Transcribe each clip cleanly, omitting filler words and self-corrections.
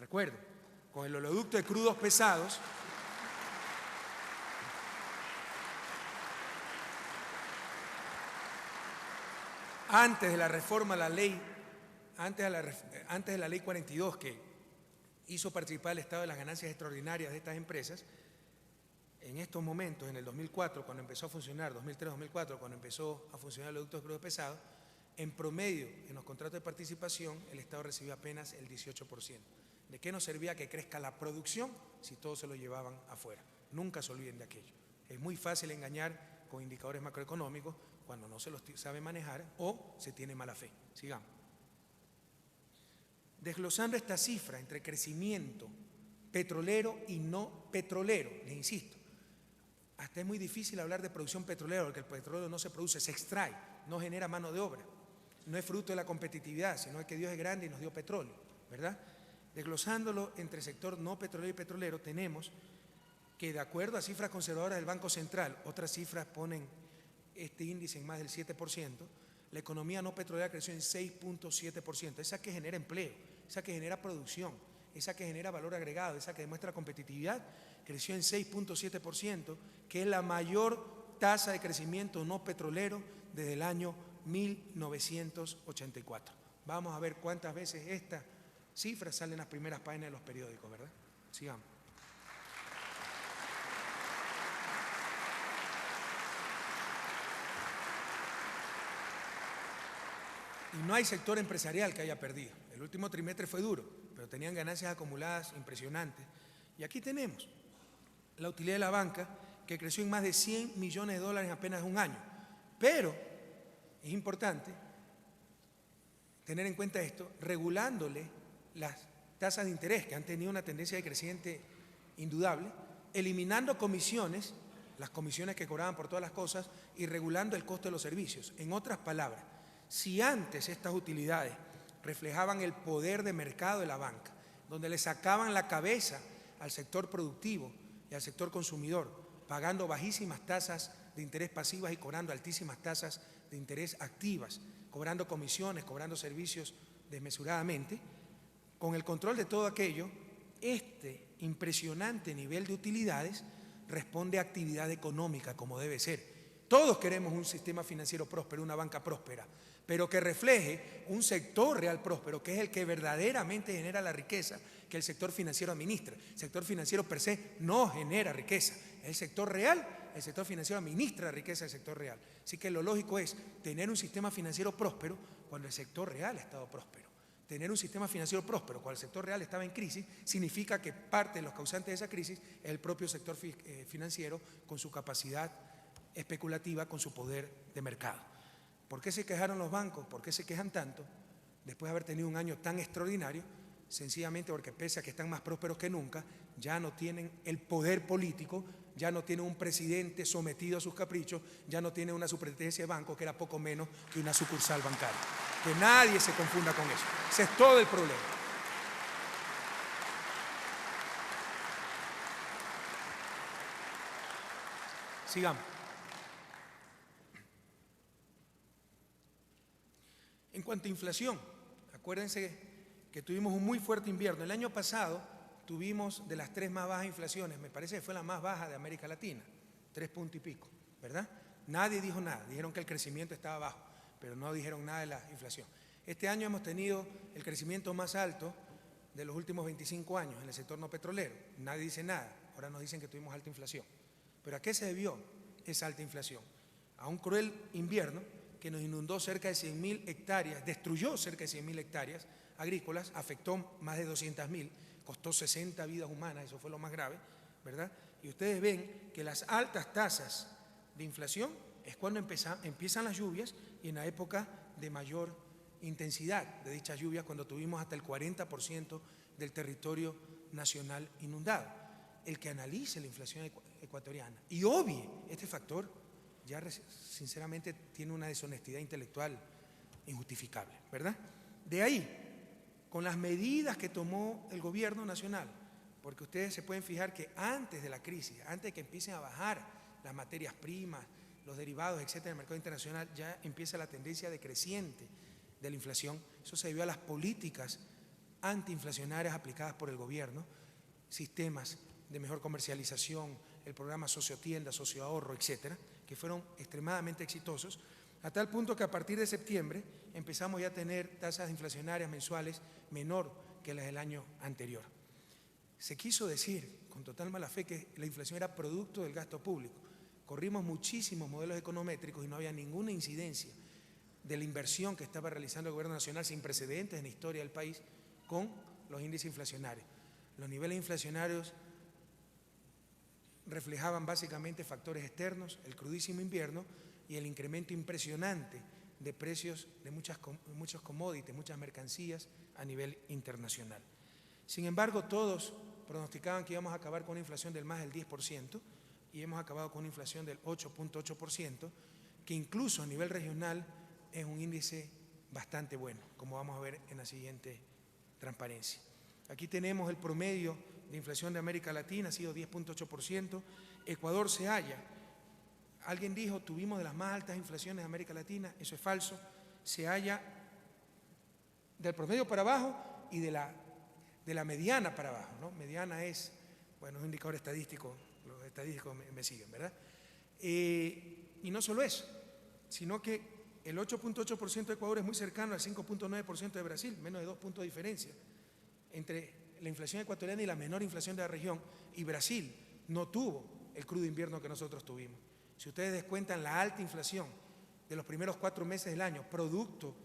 Recuerden, con el oleoducto de crudos pesados, antes de la reforma a la ley, antes de la ley 42 que hizo participar al Estado de las ganancias extraordinarias de estas empresas, en estos momentos, en el 2004, cuando empezó a funcionar, 2003-2004, cuando empezó a funcionar el oleoducto de crudo pesado, en promedio, en los contratos de participación, el Estado recibió apenas el 18%. ¿De qué nos servía que crezca la producción si todos se lo llevaban afuera? Nunca se olviden de aquello. Es muy fácil engañar con indicadores macroeconómicos cuando no se los sabe manejar o se tiene mala fe. Sigamos. Desglosando esta cifra entre crecimiento petrolero y no petrolero, les insisto, hasta es muy difícil hablar de producción petrolera porque el petróleo no se produce, se extrae, no genera mano de obra, no es fruto de la competitividad, sino de que Dios es grande y nos dio petróleo, ¿verdad? Desglosándolo entre sector no petrolero y petrolero, tenemos que de acuerdo a cifras conservadoras del Banco Central, otras cifras ponen este índice en más del 7%, la economía no petrolera creció en 6.7%, esa que genera empleo, esa que genera producción, esa que genera valor agregado, esa que demuestra competitividad, creció en 6.7%, que es la mayor tasa de crecimiento no petrolero desde el año 1984. Vamos a ver cuántas veces esta cifra sale en las primeras páginas de los periódicos, ¿verdad? Sigamos. Y no hay sector empresarial que haya perdido. El último trimestre fue duro, pero tenían ganancias acumuladas impresionantes. Y aquí tenemos la utilidad de la banca, que creció en más de 100 millones de dólares en apenas un año. Pero es importante tener en cuenta esto, regulándole las tasas de interés, que han tenido una tendencia decreciente indudable, eliminando comisiones, las comisiones que cobraban por todas las cosas, y regulando el costo de los servicios. En otras palabras, si antes estas utilidades reflejaban el poder de mercado de la banca, donde le sacaban la cabeza al sector productivo y al sector consumidor, pagando bajísimas tasas de interés pasivas y cobrando altísimas tasas de interés activas, cobrando comisiones, cobrando servicios desmesuradamente, con el control de todo aquello, este impresionante nivel de utilidades responde a actividad económica como debe ser. Todos queremos un sistema financiero próspero, una banca próspera, pero que refleje un sector real próspero, que es el que verdaderamente genera la riqueza que el sector financiero administra. El sector financiero per se no genera riqueza. El sector real, el sector financiero administra la riqueza del sector real. Así que lo lógico es tener un sistema financiero próspero cuando el sector real ha estado próspero. Tener un sistema financiero próspero cuando el sector real estaba en crisis significa que parte de los causantes de esa crisis es el propio sector financiero con su capacidad especulativa, con su poder de mercado. ¿Por qué se quejaron los bancos? ¿Por qué se quejan tanto después de haber tenido un año tan extraordinario? Sencillamente porque pese a que están más prósperos que nunca, ya no tienen el poder político, ya no tienen un presidente sometido a sus caprichos, ya no tienen una superintendencia de banco que era poco menos que una sucursal bancaria. Que nadie se confunda con eso. Ese es todo el problema. Sigamos. En cuanto a inflación, acuérdense que tuvimos un muy fuerte invierno. El año pasado tuvimos de las 3 más bajas inflaciones, me parece que fue la más baja de América Latina, 3 puntos y pico, ¿verdad? Nadie dijo nada, dijeron que el crecimiento estaba bajo, pero no dijeron nada de la inflación. Este año hemos tenido el crecimiento más alto de los últimos 25 años en el sector no petrolero. Nadie dice nada, ahora nos dicen que tuvimos alta inflación. ¿Pero a qué se debió esa alta inflación? A un cruel invierno que nos inundó cerca de 100.000 hectáreas, destruyó cerca de 100.000 hectáreas agrícolas, afectó más de 200.000, costó 60 vidas humanas, eso fue lo más grave, ¿verdad? Y ustedes ven que las altas tasas de inflación es cuando empiezan las lluvias y en la época de mayor intensidad de dichas lluvias, cuando tuvimos hasta el 40% del territorio nacional inundado. El que analice la inflación ecuatoriana y obvie este factor, ya sinceramente tiene una deshonestidad intelectual injustificable, ¿verdad? De ahí, con las medidas que tomó el gobierno nacional, porque ustedes se pueden fijar que antes de la crisis, antes de que empiecen a bajar las materias primas, los derivados, etcétera, en el mercado internacional, ya empieza la tendencia decreciente de la inflación. Eso se debió a las políticas antiinflacionarias aplicadas por el gobierno, sistemas de mejor comercialización, el programa Sociotienda, Socioahorro, etcétera, que fueron extremadamente exitosos, a tal punto que a partir de septiembre empezamos ya a tener tasas inflacionarias mensuales menor que las del año anterior. Se quiso decir con total mala fe que la inflación era producto del gasto público. Corrimos muchísimos modelos econométricos y no había ninguna incidencia de la inversión que estaba realizando el Gobierno Nacional sin precedentes en la historia del país con los índices inflacionarios. Los niveles inflacionarios reflejaban básicamente factores externos, el crudísimo invierno y el incremento impresionante de precios de muchos commodities, muchas mercancías a nivel internacional. Sin embargo, todos pronosticaban que íbamos a acabar con una inflación del más del 10% y hemos acabado con una inflación del 8.8%, que incluso a nivel regional es un índice bastante bueno, como vamos a ver en la siguiente transparencia. Aquí tenemos el promedio de inflación de América Latina, ha sido 10.8%. Ecuador se halla, alguien dijo, tuvimos de las más altas inflaciones de América Latina, eso es falso, se halla del promedio para abajo y de la mediana para abajo, ¿no? Mediana es, bueno, es un indicador estadístico, los estadísticos me siguen, ¿verdad? Y no solo eso, sino que el 8.8% de Ecuador es muy cercano al 5.9% de Brasil, menos de 2 puntos de diferencia entre la inflación ecuatoriana y la menor inflación de la región, y Brasil no tuvo el crudo invierno que nosotros tuvimos. Si ustedes descuentan la alta inflación de los primeros 4 meses del año, producto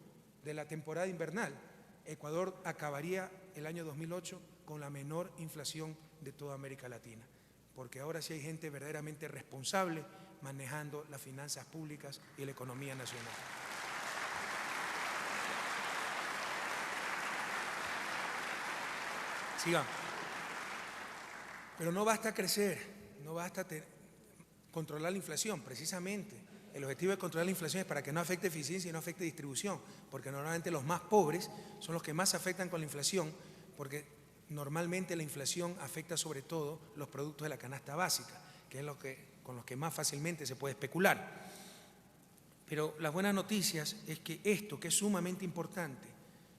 de la temporada invernal, Ecuador acabaría el año 2008 con la menor inflación de toda América Latina, porque ahora sí hay gente verdaderamente responsable manejando las finanzas públicas y la economía nacional. Sigamos. Pero no basta crecer, no basta controlar la inflación, precisamente. El objetivo de controlar la inflación es para que no afecte eficiencia y no afecte distribución, porque normalmente los más pobres son los que más se afectan con la inflación, porque normalmente la inflación afecta sobre todo los productos de la canasta básica, que es con los que más fácilmente se puede especular. Pero las buenas noticias es que esto, que es sumamente importante,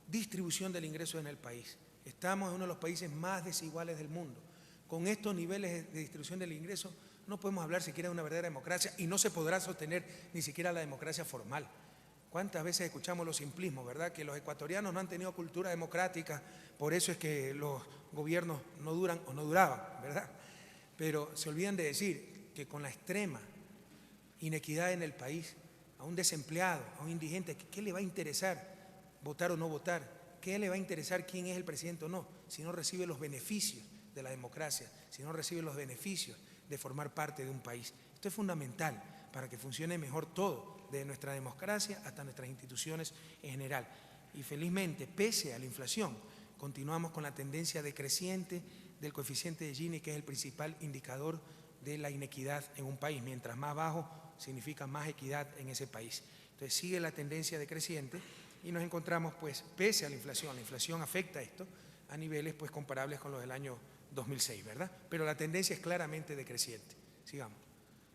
distribución del ingreso en el país. Estamos en uno de los países más desiguales del mundo. Con estos niveles de distribución del ingreso no podemos hablar siquiera de una verdadera democracia y no se podrá sostener ni siquiera la democracia formal. ¿Cuántas veces escuchamos los simplismos, verdad? Que los ecuatorianos no han tenido cultura democrática, por eso es que los gobiernos no duran o no duraban, ¿verdad? Pero se olvidan de decir que con la extrema inequidad en el país, a un desempleado, a un indigente, ¿qué le va a interesar votar o no votar? ¿Qué le va a interesar quién es el presidente o no? Si no recibe los beneficios de la democracia, si no recibe los beneficios de formar parte de un país. Esto es fundamental para que funcione mejor todo, desde nuestra democracia hasta nuestras instituciones en general. Y felizmente, pese a la inflación, continuamos con la tendencia decreciente del coeficiente de Gini, que es el principal indicador de la inequidad en un país. Mientras más bajo, significa más equidad en ese país. Entonces sigue la tendencia decreciente y nos encontramos, pues, pese a la inflación afecta esto a niveles pues comparables con los del año 2006, ¿verdad? Pero la tendencia es claramente decreciente. Sigamos.